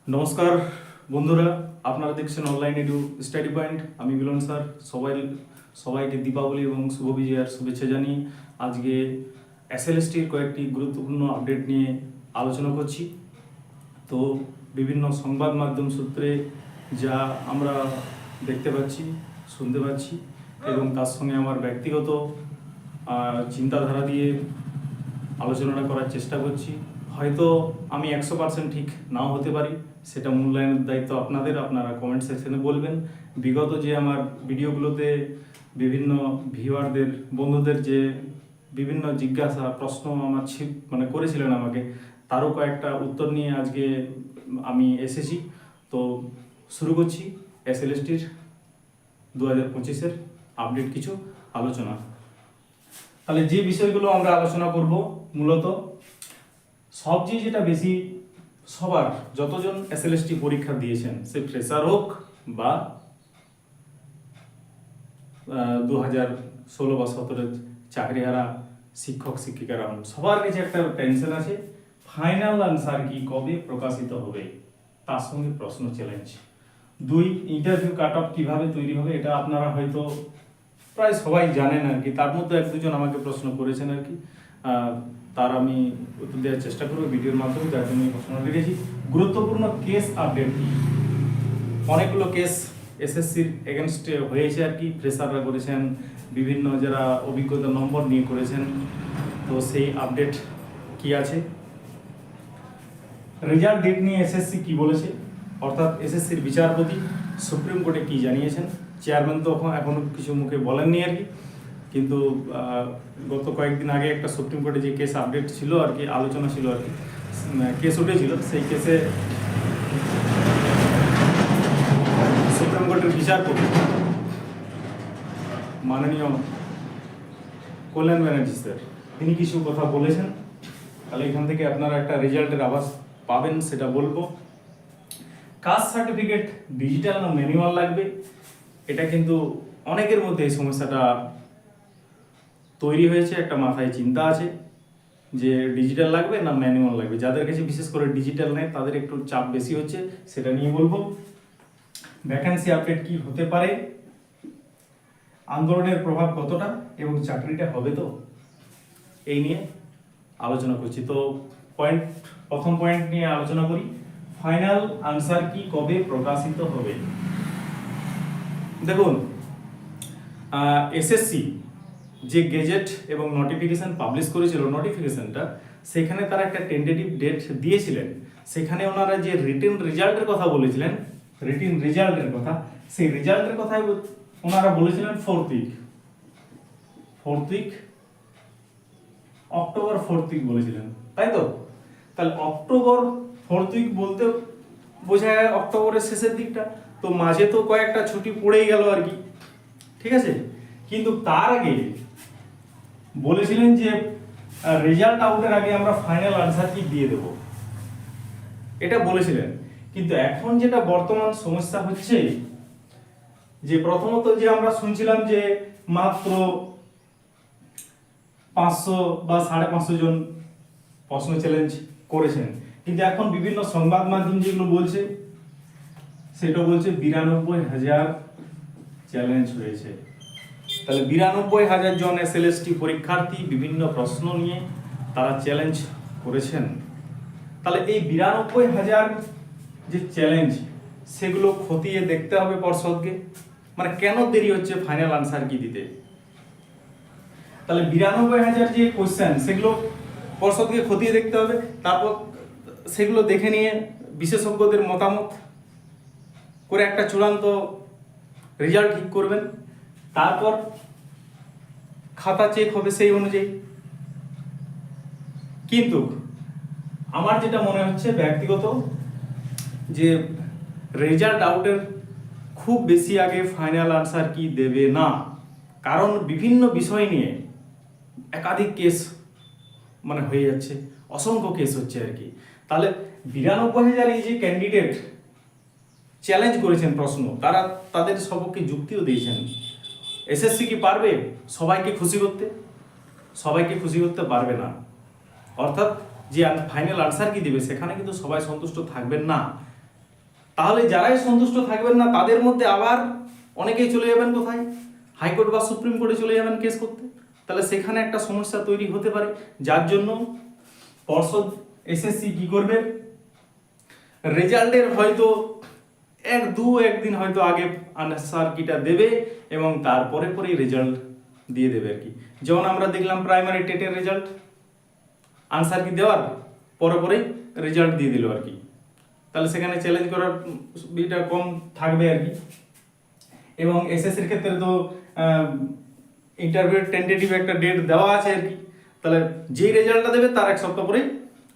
নমস্কার বন্ধুরা, আপনারা দেখছেন অনলাইন এডু স্টাডি পয়েন্ট। আমি মিলন স্যার। সবাইকে দীপাবলি এবং শুভ বিজয়ার শুভেচ্ছা জানিয়ে আজকে এসএলএসটির কয়েকটি গুরুত্বপূর্ণ আপডেট নিয়ে আলোচনা করছি। তো বিভিন্ন সংবাদ মাধ্যম সূত্রে যা আমরা দেখতে পাচ্ছি, শুনতে পাচ্ছি এবং তার সঙ্গে আমার ব্যক্তিগত চিন্তাধারা দিয়ে আলোচনাটা করার চেষ্টা করছি। হয়তো আমি 100% ঠিক নাও হতে পারি, সেটা মূল্যায়নের দায়িত্ব আপনাদের। আপনারা কমেন্ট সেকশনে বলবেন। বিগত যে আমার ভিডিওগুলোতে বিভিন্ন ভিউয়ারদের, বন্ধুদের যে বিভিন্ন জিজ্ঞাসা প্রশ্ন আমার করেছিলেন আমাকে, তারও কয়েকটা উত্তর নিয়ে আজকে আমি এসেছি। তো শুরু করছি এসএলএসটির 2025-এর আপডেট কিছু আলোচনা। তাহলে যে বিষয়গুলো আমরা আলোচনা করব, মূলত সবচেয়ে যেটা বেশি সবার যতজন এসএলএসটি পরীক্ষা দিয়েছেন, সে ফ্রেশার হোক বা 2016 বা 17 চাকরিহারা শিক্ষক শিক্ষিকারা হন, সবার কাছে একটা টেনশন আছে, ফাইনাল আনসার কি কবে প্রকাশিত হবে, তার সঙ্গে প্রশ্ন চ্যালেঞ্জ। 2, ইন্টারভিউ কাট অফ কীভাবে তৈরি হবে, এটা আপনারা হয়তো প্রায় সবাই জানেন আর কি। তার মধ্যে 1-2 জন আমাকে প্রশ্ন করেছেন আর কি, তার আমি উত্তর দেওয়ার চেষ্টা করবো ভিডিওর মাধ্যমে, যার জন্য প্রশ্ন রেখেছি। গুরুত্বপূর্ণ কেস আপডেট কি, অনেকগুলো কেস এসএসসির এগেনস্টে হয়েছে আর কি, ফ্রেশাররা করেছেন, বিভিন্ন যারা অভিজ্ঞতা নম্বর নিয়ে করেছেন। তো সেই আপডেট কি আছে, রেজাল্ট ডেট নিয়ে এসএসসি কি বলেছে, অর্থাৎ এসএসসির বিচারপতি সুপ্রিম কোর্টে কি জানিয়েছেন। চেয়ারম্যান তো এখনো কিছু মুখে বলেননি আর কি, কিন্তু গত কয়েকদিন আগে একটা সুপ্রিম কোর্টে যে কেস আপডেট ছিল আর কি, আলোচনা ছিল আর কি, কেস উঠেছিল, সেই কেসে সুপ্রিম কোর্টের বিচারপতি মাননীয় কল্যাণ ব্যানার্জি স্যার, তিনি কিছু কথা বলেছেন। তাহলে এখান থেকে আপনারা একটা রেজাল্টের আভাস পাবেন, সেটা বলবো। কাস্ট সার্টিফিকেট ডিজিটাল না ম্যানুয়াল লাগবে, এটা কিন্তু অনেকের মধ্যে এই সমস্যাটা তৈরি হয়েছে, একটা মাথায় চিন্তা আছে যে ডিজিটাল লাগবে না ম্যানুয়াল লাগবে। যাদের কাছে বিশেষ করে ডিজিটাল নেই, তাদের একটু চাপ বেশি হচ্ছে, সেটা নিয়ে বলবো। ভ্যাকেন্সি আপডেট কি হতে পারে, আন্দোলনের প্রভাব কতটা এবং চাকরিটা হবে তো, এই নিয়ে আলোচনা করছি। তো প্রথম পয়েন্ট নিয়ে আলোচনা করি, ফাইনাল আনসার কি কবে প্রকাশিত হবে। দেখুন, এসএসসি যে গেজেট এবং নোটিফিকেশন পাবলিশ করেছিল, নোটিফিকেশনটা সেখানে তারা একটা টেন্টেটিভ ডেট দিয়েছিলেন। সেখানে ওনারা যে রিটেন রেজাল্টের কথা বলেছিলেন, রিটেন রেজাল্টের কথা, সেই রেজাল্টের কথাই ওনারা বলেছিলেন 4th week October 4th week বলেছিলেন, তাই তো? তাহলে অক্টোবর 4th উইক বলতে বোঝা যায় অক্টোবরের শেষের দিকটা, তো মাঝে তো কয়েকটা ছুটি পড়েই গেল আর কি, ঠিক আছে। কিন্তু তার আগে বলেছিলেন যে রেজাল্ট আউটের আগে আমরা ফাইনাল আনসার কি দিয়ে দেব, এটা বলেছিলেন। কিন্তু এখন যেটা বর্তমান সমস্যা হচ্ছে, যে প্রথমত যে আমরা শুনছিলাম যে মাত্র 500 বা 550 জন প্রশ্ন চ্যালেঞ্জ করেছেন, কিন্তু এখন বিভিন্ন সংবাদ মাধ্যম যেগুলো বলছে, সেটা বলছে 92,000 চ্যালেঞ্জ হয়েছে। তাহলে 92,000 জন এসএলএসটি পরীক্ষার্থী বিভিন্ন প্রশ্ন নিয়ে তারা চ্যালেঞ্জ করেছেন। তাহলে এই 92,000 যে চ্যালেঞ্জ, সেগুলো খতিয়ে দেখতে হবে পর্ষদকে, মানে কেন দেরি হচ্ছে ফাইনাল আনসার কি দিতে। তাহলে 92,000 যে কোশ্চেন, সেগুলো পর্ষদকে খতিয়ে দেখতে হবে, তারপর সেগুলো দেখে নিয়ে বিশেষজ্ঞদের মতামত করে একটা চূড়ান্ত রেজাল্ট ঠিক করবেন। তারপর খাতা চেক হবে সেই অনুযায়ী। কিন্তু আমার যেটা মনে হচ্ছে ব্যক্তিগত, যে রেজাল্ট আউটের খুব বেশি আগে ফাইনাল আনসার কি দেবে না, কারণ বিভিন্ন বিষয় নিয়ে একাধিক কেস হয়ে যাচ্ছে, অসংখ্য কেস হচ্ছে আর কি। তাহলে 92,000 এই যে ক্যান্ডিডেট চ্যালেঞ্জ করেছেন প্রশ্ন, তারা তাদের সপক্ষে যুক্তিও দিয়েছেন। এসএসসি কি পারবে সবাইকে খুশি করতে? সবাইকে খুশি করতে পারবে না। অর্থাৎ যে ফাইনাল আনসার কি দিবে, সেখানে কিন্তু সবাই সন্তুষ্ট থাকবেন না। তাহলে যারাই সন্তুষ্ট থাকবেন না তাদের মধ্যে আবার অনেকেই চলে যাবেন কোথায়, হাইকোর্ট বা সুপ্রিম কোর্টে চলে যাবেন কেস করতে। তাহলে সেখানে একটা সমস্যা তৈরি হতে পারে, যার জন্য পর্ষদ এসএসসি কি করবে, রেজাল্টের হয়তো একদিন হয়তো আগে আনসার কিটা দেবে এবং তারপরে পরেই রেজাল্ট দিয়ে দেবে আর কি। যেমন আমরা দেখলাম প্রাইমারি টেটের রেজাল্ট আনসার কি দেওয়ার পরেই রেজাল্ট দিয়ে দিল আর কি। তাহলে সেখানে চ্যালেঞ্জ করার এটা কম থাকবে আর কি। এবং এসএসসির ক্ষেত্রে তো ইন্টারভিউর টেন্টেটিভ একটা ডেট দেওয়া আছে আর কি। তাহলে যেই রেজাল্টটা দেবে তার এক সপ্তাহ পরেই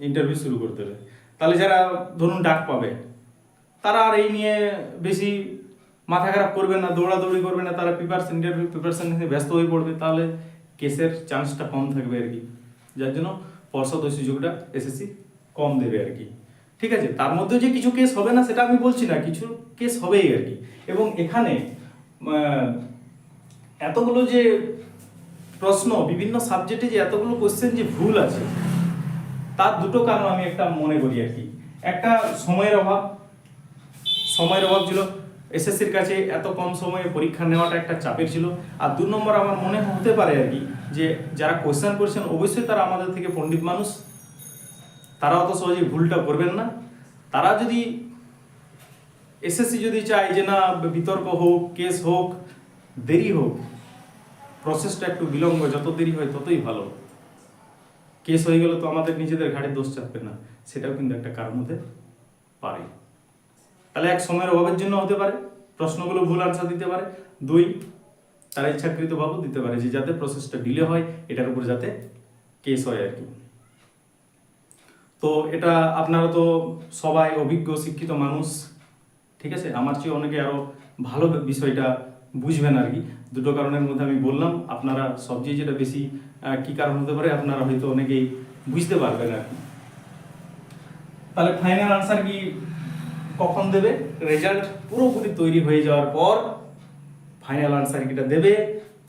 ইন্টারভিউ শুরু করতে হবে। তাহলে যারা ধরুন ডাক পাবে তারা আর এই নিয়ে বেশি মাথা খারাপ করবে না, দৌড়াদৌড়ি করবে না, তারা ইন্টারভিউ প্রিপারেশন নিয়ে ব্যস্ত হয়ে পড়বে, তাহলে কেসের চান্সটা কম থাকবে আর কি। যার জন্য পর্ষদ ওই সুযোগটা এসএসসি কম দেবে আর কি। ঠিক আছে, তার মধ্যে যে কিছু কেস হবে না সেটা আমি বলছি না, কিছু কেস হবেই আর কি। এবং এখানে এতগুলো যে প্রশ্ন, বিভিন্ন সাবজেক্টে যে এতগুলো কোশ্চেন যে ভুল আছে, তার দুটো কারণ আমি একটা মনে করি আর কি। একটা সময়ের অভাব ছিল, এসএসসির কাছে এত কম সময়ে পরীক্ষা নেওয়াটা একটা চাপের ছিল। আর 2 নম্বর আমার মনে হতে পারে আর কি, যে যারা কোশ্চেন করছেন অবশ্যই তারা আমাদের থেকে পণ্ডিত মানুষ, তারা অত সহজে ভুলটা করবেন না। তারা যদি এসএসসি যদি চায় যে না বিতর্ক হোক, কেস হোক, দেরি হোক, প্রসেসটা একটু বিলম্ব, যত দেরি হয় ততই ভালো। কেস হয়ে গেলে তো আমাদের নিজেদের ঘাড়ে দোষ চাপবে না, সেটাও কিন্তু একটা কারণ হতে পারে। তাহলে এক সময়ের অভাবের জন্য হতে পারে, প্রশ্নগুলো ভুল আনসার দিতে পারে। 2, তারা ইচ্ছাকৃতভাবে দিতে পারে যে যাতে প্রসেসটা ডিলে হয়, এটার উপর যাতে কেস হয় আর কি। তো এটা আপনারা তো সবাই অভিজ্ঞ শিক্ষিত মানুষ, ঠিক আছে, আমার চেয়ে অনেকে আরো ভালো বিষয়টা বুঝবেন আর কি। দুটো কারণের মধ্যে আমি বললাম, আপনারা সবচেয়ে যেটা বেশি কি কারণ হতে পারে আপনারা হয়তো অনেকেই বুঝতে পারবেন আর কি। তাহলে ফাইনাল আনসার কি কখন দেবে? রেজাল্ট পুরোপুরি তৈরি হয়ে যাওয়ার পর ফাইনাল আনসার কিটা দেবে,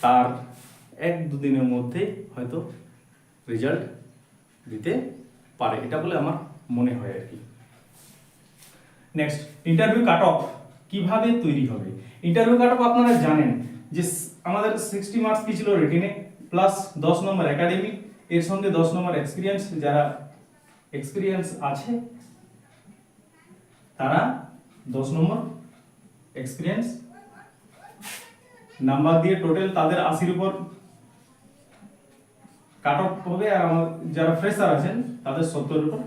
তার 1-2 দিনের মধ্যে হয়তো রেজাল্ট দিতে পারে, এটা বলে আমার মনে হয় আর কি। নেক্সট, ইন্টারভিউ কাট অফ কিভাবে তৈরি হবে? ইন্টারভিউ কাট অফ আপনারা জানেন যে আমাদের 60 মার্কস কি ছিল রিটেনে, প্লাস 10 নম্বর একাডেমিক, এর সঙ্গে 10 নম্বর এক্সপিরিয়েন্স। যারা এক্সপিরিয়েন্স আছে তারা 10 নম্বর এক্সপিরিয়েন্স নাম্বার দিয়ে টোটাল তাদের 80-র উপর কাট অফ হবে। আর যারা ফ্রেশার আছেন তাদের 70-এর উপর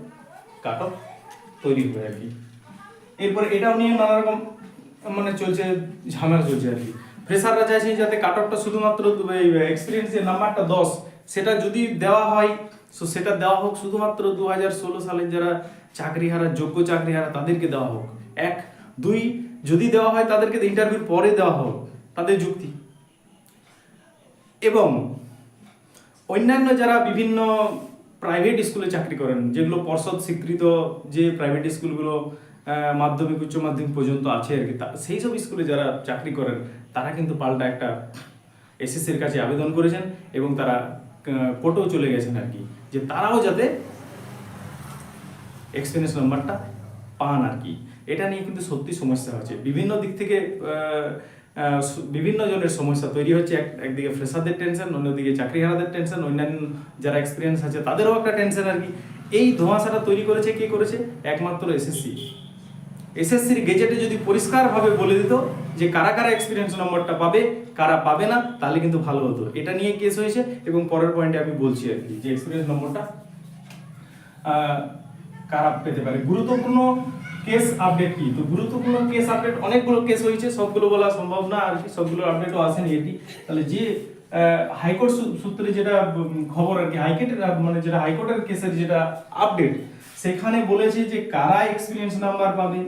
কাট অফ তৈরি হবে আর কি। এরপর এটাও নিয়ে নানা রকম মানে চলছে, ঝামেলা চলছে আর কি। ফ্রেশাররা চাইছে যাতে কাট অফটা শুধুমাত্র এক্সপিরিয়েন্স যে নাম্বারটা 10, সেটা যদি দেওয়া হয় সো সেটা দেওয়া হোক শুধুমাত্র 2016 সালের যারা চাকরিহারা, যোগ্য চাকরিহারা তাদেরকে দেওয়া হোক। 1, 2 যদি দেওয়া হয় তাদেরকে ইন্টারভিউর পরে দেওয়া হোক, তাদের যুক্তি। এবং অন্যান্য যারা বিভিন্ন প্রাইভেট স্কুলে চাকরি করেন, যেগুলো পর্ষদ স্বীকৃত যে প্রাইভেট স্কুলগুলো মাধ্যমিক উচ্চ মাধ্যমিক পর্যন্ত আছে আর কি, সেই সব স্কুলে যারা চাকরি করেন তারা কিন্তু পাল্টা একটা এসএসসির কাছে আবেদন করেছেন এবং তারা কোর্টেও চলে গেছেন আর কি, যে তারাও যাতে এক্সপিরিয়েন্স নাম্বারটা পান আর কি। এটা নিয়ে কিন্তু সত্যি সমস্যা হচ্ছে, বিভিন্ন দিক থেকে বিভিন্ন জনের সমস্যা তৈরি হচ্ছে। একদিকে ফ্রেশারদের টেনশন, অন্যদিকে চাকরিহারাদের টেনশন, অন্যান্য যারা এক্সপিরিয়েন্স আছে তাদেরও একটা টেনশন আর কি। এই ধোঁয়াশাটা তৈরি করেছে কে করেছে? একমাত্র এসএসসি। এসএসসির গেজেটে যদি পরিষ্কারভাবে বলে দিত যে কারা কারা এক্সপিরিয়েন্স নম্বরটা পাবে, কারা পাবে না, তাহলে কিন্তু ভালো হতো। এটা নিয়ে কেস হয়েছে এবং পরের পয়েন্টে আমি বলছি আর কি যে এক্সপিরিয়েন্স নম্বরটা কারা পেতে পারে। গুরুত্বপূর্ণ কেস আপডেট কি? তো গুরুত্বপূর্ণ কেস আপডেট অনেকগুলো কেস হয়েছে, সবগুলো বলা সম্ভব না আর কি, সবগুলো আপডেটও আসেনি আর কি। তাহলে যে হাইকোর্ট সূত্রে যেটা খবর আর কি, যেটা হাইকোর্টের কেসের যেটা আপডেট, সেখানে বলেছে যে কারা এক্সপিরিয়েন্স নাম্বার পাবে,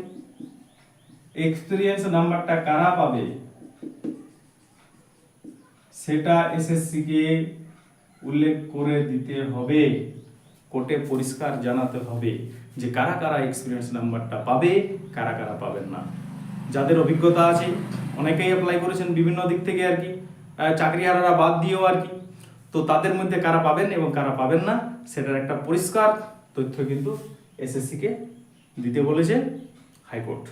এক্সপিরিয়েন্স নাম্বারটা কারা পাবে সেটা এসএসসি কে উল্লেখ করে দিতে হবে, কোর্টে পরিষ্কার জানাতে হবে যে কারা কারা এক্সপিরিয়েন্স নাম্বারটা পাবে, কারা কারা পাবেন না। যাদের অভিজ্ঞতা আছে, অনেকেই অ্যাপ্লাই করেছেন বিভিন্ন দিক থেকে আর কি, চাকরিহারারা বাদ দিয়েও আর কি, তো তাদের মধ্যে কারা পাবেন এবং কারা পাবেন না সেটার একটা পরিষ্কার তথ্য কিন্তু এসএসসি কে দিতে বলেছে হাইকোর্ট।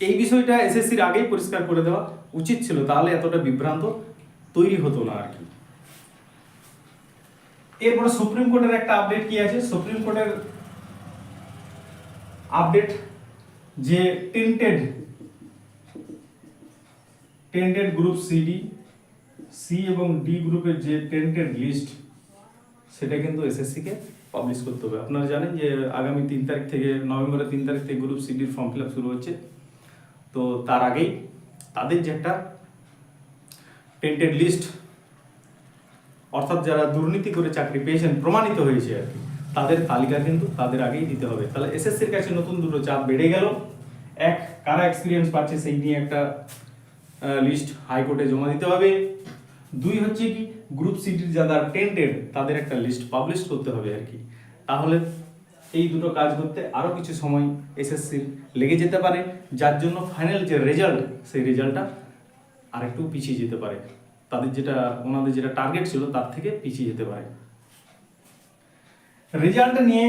এই বিষয়টা এসএসসির আগেই পরিষ্কার করে দেওয়া উচিত ছিল, তাহলে এতটা বিভ্রান্ত তৈরি হতো না আর কি। এরপরে সুপ্রিম কোর্টের একটা আপডেট কি আছে, সুপ্রিম কোর্টের আপডেট যে টেন্টেড গ্রুপ সি এবং ডি গ্রুপের যে টেন্টেড লিস্ট, সেটা কিন্তু এসএসসি কে পাবলিশ করতে হবে। আপনারা জানেন যে আগামী 3 তারিখ থেকে, নভেম্বরের 3 তারিখ থেকে গ্রুপ সিডির ফর্ম ফিল আপ শুরু হচ্ছে। তো তার আগেই তাদের যে একটা টেন্টেড লিস্ট, অর্থাৎ যারা দুর্নীতি করে চাকরি পেয়েছেন, প্রমাণিত হয়েছে আর কি, তাদের তালিকা কিন্তু তাদের আগেই দিতে হবে। তাহলে এসএসসির কাছে নতুন দুটো চাপ বেড়ে গেল। এক, কারা এক্সপিরিয়েন্স পাচ্ছে সেই নিয়ে একটা লিস্ট হাইকোর্টে জমা দিতে হবে। দুই হচ্ছে কি, গ্রুপ সিটির যারা টেন্টেড তাদের একটা লিস্ট পাবলিশ করতে হবে আর কি। তাহলে এই দুটো কাজ করতে আরও কিছু সময় এসএসসির লেগে যেতে পারে, যার জন্য ফাইনাল যে রেজাল্ট, সেই রেজাল্টটা আরেকটু পিছিয়ে যেতে পারে, ওনাদের যেটা টার্গেট ছিল তার থেকে পিছিয়ে যেতে পারে। রেজাল্ট নিয়ে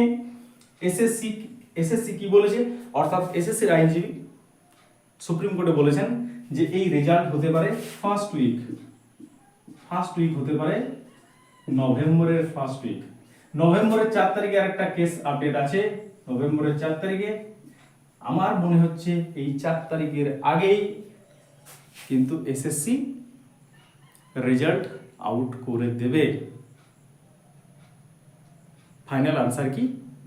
এসএসসি কি বলেছে, অর্থাৎ এসএসসির আইনজীবী সুপ্রিম কোর্টে বলেছেন যে এই রেজাল্ট হতে পারে ফার্স্ট উইক হতে পারে নভেম্বরের ফার্স্ট উইক। নভেম্বরের 4 তারিখে আরেকটা কেস আপডেট আছে, নভেম্বরের 4 তারিখে। আমার মনে হচ্ছে এই 4 তারিখের আগেই কিন্তু এসএসসি রেজাল্ট আউট করে দেবে, ফাইনাল আনসার কি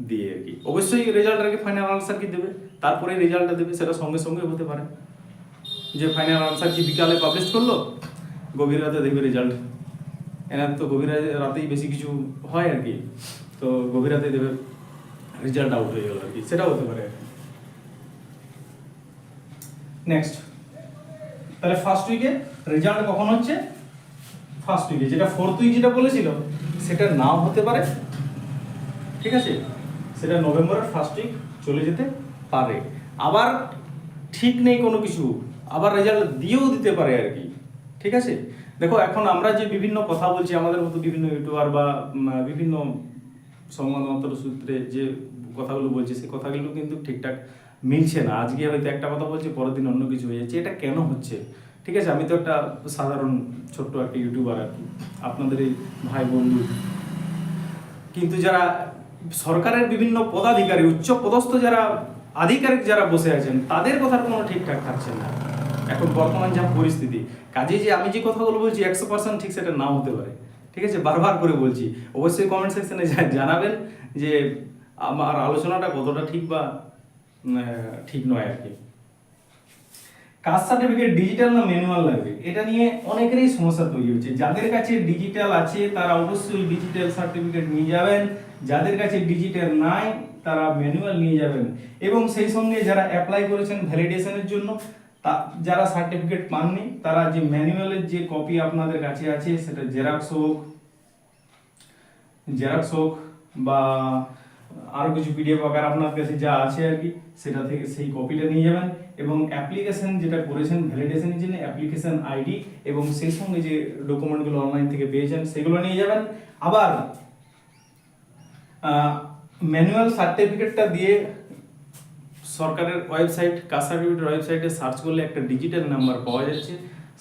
দিয়ে আর কি। অবশ্যই রেজাল্ট আগে ফাইনাল আনসার কি দেবে, তারপরে রেজাল্টটা দেবে। সেটা সঙ্গে সঙ্গে হতে পারে যে ফাইনাল আনসার কি বিকালে পাবলিশ করলো, গভীর রাতে দেখবে রেজাল্ট। এনার তো গভীর রাতেই বেশি কিছু হয় আর কি, তো গভীর রাতে দেবে রেজাল্ট আউট হয়ে গেল আর কি, সেটাও হতে পারে। নেক্সট, তাহলে ফার্স্ট উইকে রেজাল্ট কখন হচ্ছে, ফার্স্ট উইকে, যেটা ফোর্থ উইক যেটা বলেছিল সেটা নাও হতে পারে, ঠিক আছে, সেটা নভেম্বরের ফার্স্ট উইক চলে যেতে পারে। আবার ঠিক নেই কোনো কিছু, আবার রেজাল্ট দিয়েও দিতে পারে আর কি, ঠিক আছে। দেখো এখন আমরা যে বিভিন্ন কথা বলছি, আমাদের মতো বিভিন্ন ইউটিউবার বা বিভিন্ন সংবাদ মাধ্যম সূত্রে যে কথাগুলো বলছি, সেই কথাগুলো কিন্তু ঠিকঠাক মিলছে না। আজকে হয়তো একটা কথা বলছি, পরের দিন অন্য কিছু হয়ে যাচ্ছে। এটা কেন হচ্ছে, ঠিক আছে। আমি তো একটা সাধারণ ছোট্ট একটা ইউটিউবার আর কি, আপনাদের এই ভাই বন্ধু, কিন্তু যারা সরকারের বিভিন্ন পদাধিকারী, উচ্চ পদস্থ যারা আধিকারিক যারা বসে আছেন, তাদের কথার কোনো ঠিকঠাক থাকছে না এখন বর্তমান যা পরিস্থিতি। কাজে যে আমি যে কথাগুলো বলছি 100% ঠিক সেটা নাও হতে পারে, ঠিক আছে, বারবার করে বলছি। অবশ্যই কমেন্ট সেকশনে জানাবেন যে আমার আলোচনাটা কতটা ঠিক বা ঠিক নয় আর কি। কাস্ট সার্টিফিকেট ডিজিটাল না ম্যানুয়াল লাগবে, এটা নিয়ে অনেকেরই সমস্যা তৈরি হচ্ছে। যাদের কাছে ডিজিটাল আছে তারা অবশ্যই ডিজিটাল সার্টিফিকেট নিয়ে যাবেন, যাদের কাছে ডিজিটাল নাই তারা ম্যানুয়াল নিয়ে যাবেন। এবং সেই সঙ্গে যারা অ্যাপ্লাই করেছেন ভ্যালিডেশনের জন্য, যারা সার্টিফিকেট পাননি, তারা যে ম্যানুয়ালের যে কপি আপনাদের কাছে আছে, সেটা জেরক্স হোক বা আরো কিছু পিডিএফ আকার আপনার কাছে যা আছে আর কি, সেটা থেকে সেই কপিটা নিয়ে যাবেন। এবং অ্যাপ্লিকেশন যেটা করেছেন ভ্যালিডেশনের জন্য, অ্যাপ্লিকেশন আইডি এবং সেই সঙ্গে যে ডকুমেন্টগুলো অনলাইন থেকে পেয়েছেন সেগুলো নিয়ে যাবেন। আবার ম্যানুয়াল সার্টিফিকেটটা দিয়ে সরকারের ওয়েবসাইট, কাস্ট সার্টিফিকেটের ওয়েবসাইটে সার্চ করলে একটা ডিজিটাল নাম্বার পাওয়া যাচ্ছে,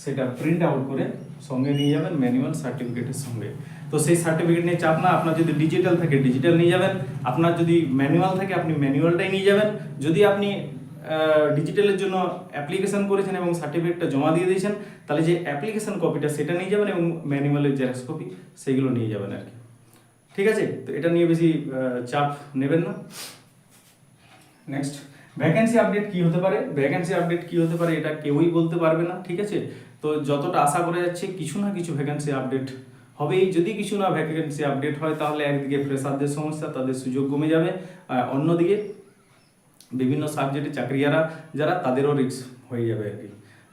সেটা প্রিন্ট আউট করে সঙ্গে নিয়ে যাবেন ম্যানুয়াল সার্টিফিকেটের সঙ্গে। তো সেই সার্টিফিকেট নিয়ে চাপ না, আপনার যদি ডিজিটাল থাকে ডিজিটাল নিয়ে যাবেন, আপনার যদি ম্যানুয়াল থাকে আপনি ম্যানুয়ালটাই নিয়ে যাবেন। যদি আপনি ডিজিটালের জন্য অ্যাপ্লিকেশন করেছেন এবং সার্টিফিকেটটা জমা দিয়ে দিয়েছেন, তাহলে যে অ্যাপ্লিকেশন কপিটা সেটা নিয়ে যাবেন এবং ম্যানুয়ালের জেরক্স কপি সেগুলো নিয়ে যাবেন আর কি, ঠিক আছে। তো এটা নিয়ে বেশি চাপ নেবেন না। নেক্সট, ভ্যাকেন্সি আপডেট কি হতে পারে, ভ্যাকেন্সি আপডেট কি হতে পারে এটা কেউই বলতে পারবে না, ঠিক আছে। তো যতটা আশা করা যাচ্ছে কিছু না কিছু ভ্যাকেন্সি আপডেট হবেই। যদি কিছু না ভ্যাকেন্সি আপডেট হয় তাহলে একদিকে ফ্রেশারদের সমস্যা, তাদের সুযোগ কমে যাবে, অন্যদিকে বিভিন্ন সাবজেক্টে চাকরিয়ারা যারা তাদেরও রিস্ক হয়ে যাবে আর কি।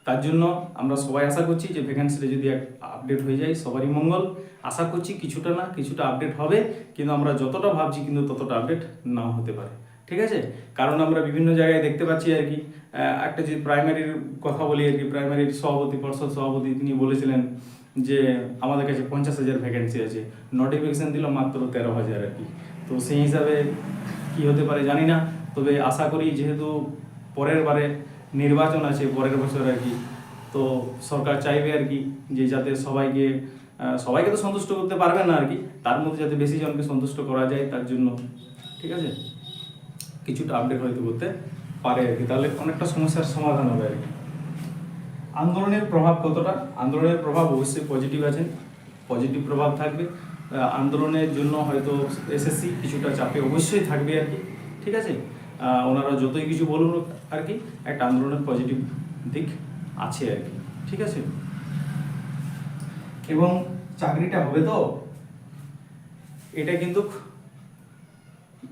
তার জন্য আমরা সবাই আশা করছি যে ভ্যাকেন্সিটা যদি আপডেট হয়ে যায় সবারই মঙ্গল। আশা করছি কিছুটা না কিছুটা আপডেট হবে, কিন্তু আমরা যতটা ভাবছি কিন্তু ততটা আপডেট নাও হতে পারে, ঠিক আছে। কারণ আমরা বিভিন্ন জায়গায় দেখতে পাচ্ছি আর কি, একটা যে প্রাইমারির কথা বলি আর কি, প্রাইমারির সভাপতি, পর্ষদ সভাপতি তিনি বলেছিলেন যে আমাদের কাছে 50,000 ভ্যাকেন্সি আছে, নোটিফিকেশন দিল মাত্র 13,000 আর কি। তো সেই হিসাবে কি হতে পারে জানি না, তবে আশা করি যেহেতু পরের বারে নির্বাচন আছে পরের বছর আর কি, তো সরকার চাইবে আর কি যে যাতে সবাইকে তো সন্তুষ্ট করতে পারবে না আর কি, তার মধ্যে যাতে বেশি জনকে সন্তুষ্ট করা যায় তার জন্য, ঠিক আছে, কিছুটা আপডেট হয়তো করতে পারে আর কি, তাহলে অনেকটা সমস্যার সমাধান হবে আর কি। আন্দোলনের প্রভাব কতটা? আন্দোলনের প্রভাব অবশ্যই পজিটিভ আছে, পজিটিভ প্রভাব থাকবে। আন্দোলনের জন্য হয়তো এসএসসি কিছুটা চাপে অবশ্যই থাকবে আর কি, ঠিক আছে। ওনারা যতই কিছু বলুন আর কি, একটা আন্দোলনের পজিটিভ দিক আছে আর কি, ঠিক আছে। এবং চাকরিটা হবে তো, এটা কিন্তু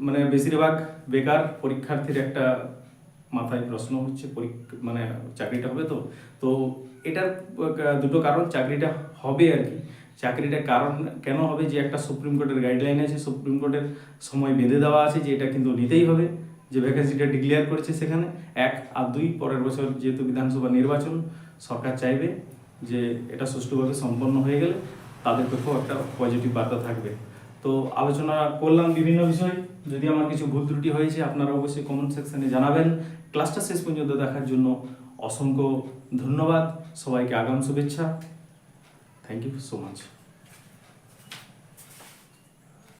মানে বেশিরভাগ বেকার পরীক্ষার্থীর একটা মাথায় প্রশ্ন হচ্ছে, মানে চাকরিটা হবে তো। তো এটার দুটো কারণ, চাকরিটা হবে আর কি, চাকরিটা কারণ কেন হবে, যে একটা সুপ্রিম কোর্টের গাইডলাইন আছে, সুপ্রিম কোর্টের সময় বেঁধে দেওয়া আছে যে এটা কিন্তু নিতেই হবে, যে ভ্যাকেন্সিটা ডিক্লেয়ার করেছে সেখানে 1 আর 2 পরের বছর যেহেতু বিধানসভা নির্বাচন, সরকার চাইবে যে এটা সুষ্ঠুভাবে সম্পন্ন হয়ে গেলে তাদের পক্ষেও একটা পজিটিভ বার্তা থাকবে। তো আলোচনা করলাম বিভিন্ন বিষয়, যদি আমার কিছু ভুল ত্রুটি হয়েছে আপনারা অবশ্যই কমেন্ট সেকশনে জানাবেন। ক্লাসটা শেষ পর্যন্ত দেখার জন্য অসংখ্য ধন্যবাদ, সবাইকে আগাম শুভেচ্ছা, থ্যাংক ইউ সো মাচ।